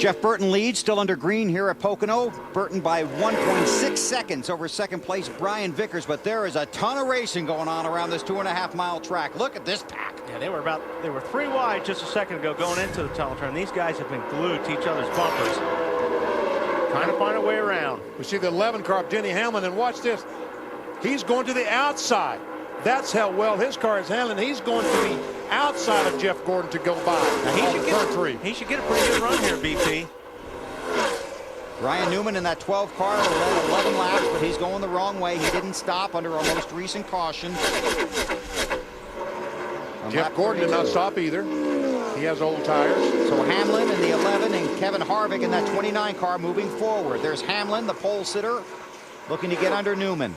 Jeff Burton leads, still under green here at Pocono. Burton by 1.6 seconds over second place Brian Vickers, but there is a ton of racing going on around this 2.5-mile track. Look at this pack. Yeah, they were 3 wide just a second ago going into the tunnel turn. These guys have been glued to each other's bumpers, trying to find a way around. We see the 11 car of Denny Hamlin, and watch this. He's going to the outside. That's how well his car is handling. He's going to the outside of Jeff Gordon to go by. Now he should get a pretty good run here, BP. Ryan Newman in that 12 car led 11 laps, but he's going the wrong way. He didn't stop under our most recent caution. Jeff Gordon did not stop either. He has old tires. So Hamlin in the 11 and Kevin Harvick in that 29 car moving forward. There's Hamlin, the pole sitter, looking to get under Newman.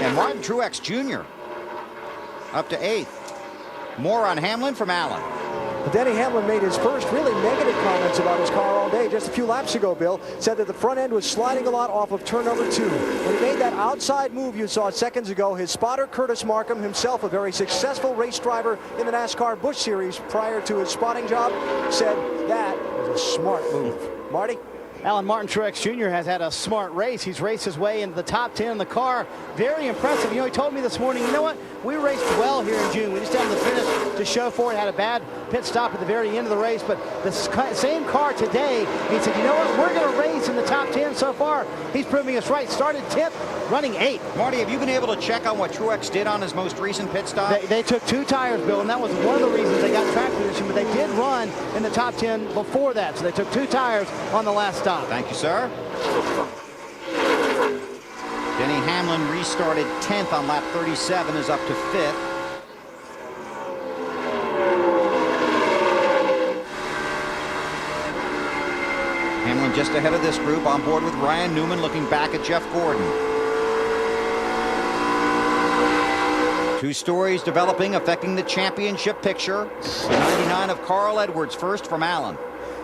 And Martin Truex Jr. up to 8th. More on Hamlin from Allen. Denny Hamlin made his first really negative comments about his car all day. Just a few laps ago, Bill, said that the front end was sliding a lot off of turn number 2. When he made that outside move you saw seconds ago, his spotter Curtis Markham, himself a very successful race driver in the NASCAR Busch Series prior to his spotting job, said that was a smart move. Marty? Alan, Martin Truex Jr. has had a smart race. He's raced his way into the top 10 in the car. Very impressive. You know, he told me this morning, you know what? We raced well here in June. We just had the finish to show for it. Had a bad pit stop at the very end of the race, but the same car today, he said, you know what? We're going to race in the top 10 so far. He's proving us right. Started 10th, running 8th. Marty, have you been able to check on what Truex did on his most recent pit stop? They took 2 tires, Bill, and that was one of the reasons they got track position, but they did run in the top 10 before that, so they took 2 tires on the last stop. Thank you, sir. Denny Hamlin restarted 10th on lap 37, is up to 5th. Hamlin just ahead of this group, on board with Ryan Newman, looking back at Jeff Gordon. 2 stories developing, affecting the championship picture. The 99 of Carl Edwards, first from Allen.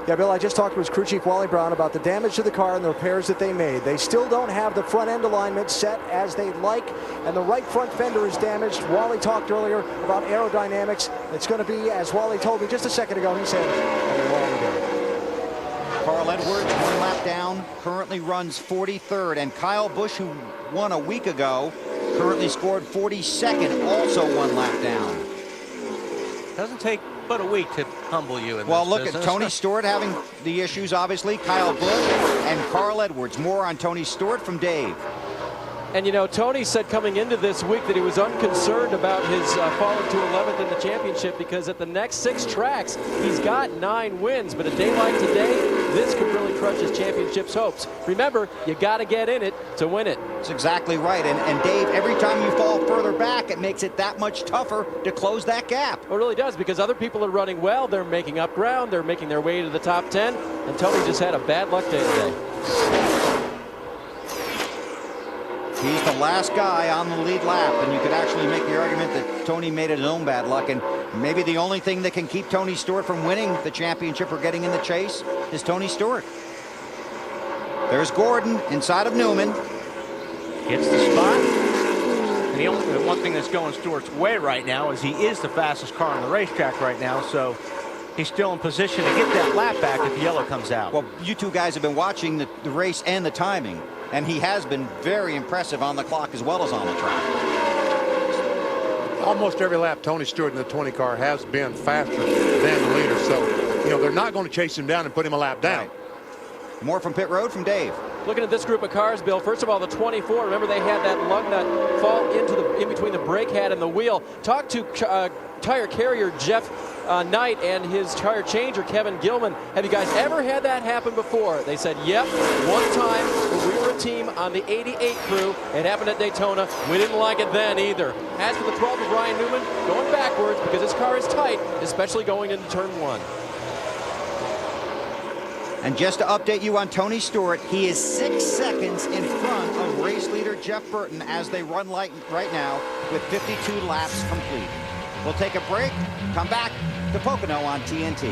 Yeah, Bill, I just talked to his crew chief, Wally Brown, about the damage to the car and the repairs that they made. They still don't have the front end alignment set as they'd like, and the right front fender is damaged. Wally talked earlier about aerodynamics. It's going to be, as Wally told me just a second ago, he said, a long day. Carl Edwards, 1 lap down, currently runs 43rd, and Kyle Busch, who won a week ago, currently scored 42nd, also 1 lap down. Doesn't take but a week to humble you in well, this look business. at Tony Stewart having the issues, obviously. Kyle Busch and Carl Edwards. More on Tony Stewart from Dave. And, you know, Tony said coming into this week that he was unconcerned about his falling to 11th in the championship because at the next 6 tracks, he's got 9 wins. But a day like today, this could really crush his championship's hopes. Remember, you got to get in it to win it. That's exactly right. And Dave, every time you fall further back, it makes it that much tougher to close that gap. It really does, because other people are running well. They're making up ground. They're making their way to the top 10. And Tony just had a bad luck day today. He's the last guy on the lead lap, and you could actually make the argument that Tony made it his own bad luck, and maybe the only thing that can keep Tony Stewart from winning the championship or getting in the chase is Tony Stewart. There's Gordon inside of Newman. Gets the spot. And the one thing that's going Stewart's way right now is he is the fastest car on the racetrack right now, so he's still in position to get that lap back if the yellow comes out. Well, you 2 guys have been watching the race and the timing, and he has been very impressive on the clock as well as on the track. Almost every lap, Tony Stewart in the 20 car has been faster than the leader. So, you know, they're not going to chase him down and put him a lap down. Right. More from pit road from Dave. Looking at this group of cars, Bill, first of all, the 24, remember they had that lug nut fall in between the brake pad and the wheel. Talk to tire carrier Jeff Knight and his tire changer Kevin Gilman. Have you guys ever had that happen before? They said, yep, one time when we were a team on the 88 crew. It happened at Daytona. We didn't like it then either. As for the 12 of Ryan Newman, going backwards because his car is tight, especially going into turn 1. And just to update you on Tony Stewart, he is 6 seconds in front of race leader Jeff Burton as they run right now with 52 laps complete. We'll take a break, come back to Pocono on TNT.